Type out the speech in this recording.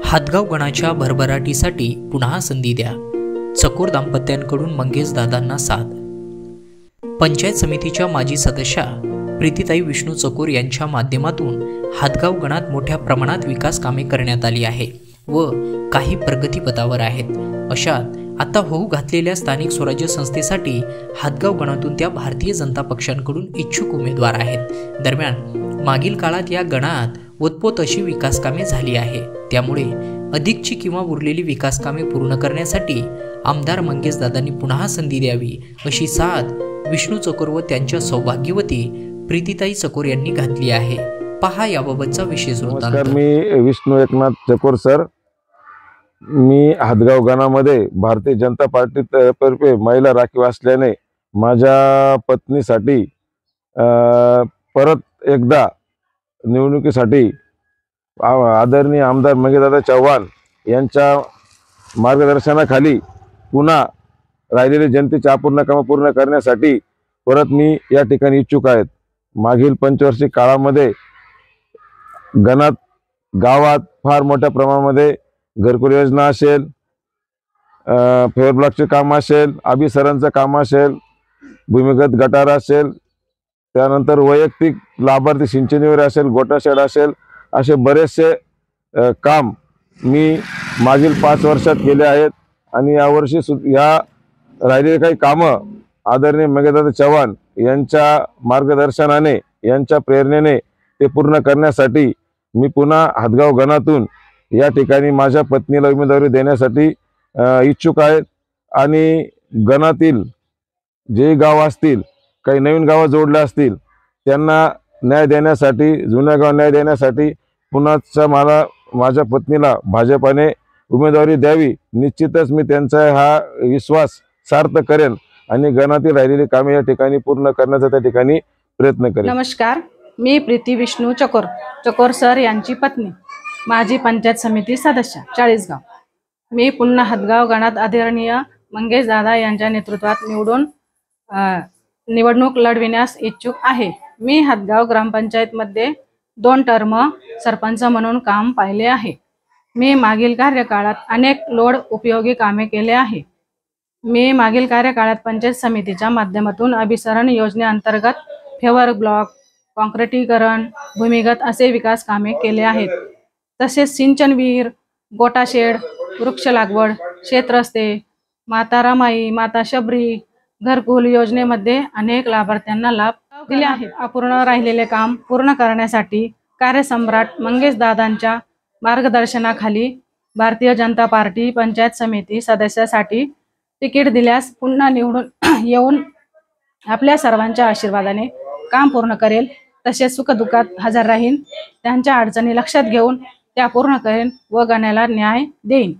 हातगाव गणाच्या भरभराटीसाठी पुन्हा संधी द्या. चकोर दाम्पत्यांकडून मंगेश दादांना साथ. पंचायत समितीच्या माजी सदस्या प्रीतीताई विष्णू चकोर यांच्या माध्यमातून हातगाव गणात मोठ्या प्रमाणात विकास कामे करण्यात आली आहे व काही प्रगतीपथावर आहेत. अशात आता होऊ घातलेल्या स्थानिक स्वराज्य संस्थेसाठी हातगाव गणातून त्या भारतीय जनता पक्षांकडून इच्छुक उमेदवार आहेत. दरम्यान मागील काळात या गणात ओतपोत अशी विकास कामे झाली आहे. त्यामुळे अधिकची किंवा उरलेली विकास कामे पूर्ण करण्यासाठी आमदार मंगेश दादांनी पुन्हा संधी द्यावी अशी साथ विष्णू चकोर व त्यांच्या सौभाग्यवती प्रीतीताई चकोर यांनी घातली आहे. पहा याबाबतचा विशेष वृत्तांत. मी विष्णू एकनाथ चकोर सर. मी हातगाव गणामध्ये भारतीय जनता पार्टी तर्फे महिला राखीव असल्याने माझ्या पत्नीसाठी परत एकदा निवडणुकीसाठी आदरणीय आमदार मंगेशदादा चव्हाण यांच्या मार्गदर्शनाखाली पुन्हा राहिलेले जनतेची अपूर्ण कामं पूर्ण करण्यासाठी परत मी या ठिकाणी इच्छुक आहेत. मागील पंचवार्षिक काळामध्ये गणात गावात फार मोठ्या प्रमाणामध्ये घरकुल योजना असेल, फेवर ब्लॉकचे काम असेल, अभिसरणचं काम असेल, भूमिगत गटार असेल, त्यानंतर वैयक्तिक लाभार्थी सिंचनीवर असेल, गोटा शेड असेल, असे बरेचसे काम मी मागील 5 वर्षात केले आहेत. आणि यावर्षी या राहिलेले काही कामं आदरणीय मंगेशदादा चव्हाण यांच्या मार्गदर्शनाने, यांच्या प्रेरणेने ते पूर्ण करण्यासाठी मी पुन्हा हातगाव गणातून या ठिकाणी माझ्या पत्नीला उमेदवारी देण्यासाठी इच्छुक आहेत. आणि गणातील जे गाव असतील, काही नवीन गावं जोडले असतील, त्यांना न्याय देण्यासाठी, जुन्या गाव न्याय देण्यासाठी पुन्हा मला माझ्या पत्नीला भाजपाने उमेदवारी द्यावी. निश्चितच मी त्यांचा हा विश्वास सार्थ करेन आणि गणातील राहिलेली कामे या ठिकाणी पूर्ण करण्याचा त्या ठिकाणी प्रयत्न करेन. नमस्कार, मी प्रीती विष्णू चकोर सर यांची पत्नी, माजी पंचायत समिती सदस्य चाळीसगाव. मी पुन्हा हातगाव गणात आदरणीय मंगेश दादा यांच्या नेतृत्वात निवडणूक लढविण्यास इच्छुक आहे. मी हातगाव ग्रामपंचायतमध्ये 2 टर्म सरपंच म्हणून काम पाहिले आहे. मी मागील कार्यकाळात अनेक लोड उपयोगी कामे केले आहे. मी मागील कार्यकाळात पंचायत समितीच्या माध्यमातून अभिसरण योजनेअंतर्गत फेवर ब्लॉक, काँक्रिटीकरण, भूमिगत असे विकास कामे केले आहेत. तसेच सिंचन विहीर, गोटा शेड, वृक्ष लागवड, शेतरस्ते, माता रमाई, माता शबरी, घरकुल योजनेमध्ये अनेक लाभार्थ्यांना लाभ दिले आहेत. अपूर्ण राहिलेले काम पूर्ण करण्यासाठी कार्यसम्राट मंगेश दादांच्या मार्गदर्शनाखाली भारतीय जनता पार्टी पंचायत समिती सदस्यासाठी तिकीट दिल्यास पुन्हा निवडून येऊन आपल्या सर्वांच्या आशीर्वादाने काम पूर्ण करेल. तसेच सुखदुःखात हजर राहीन. त्यांच्या अडचणी लक्षात घेऊन त्या पूर्ण करेन व गणाला न्याय देईन.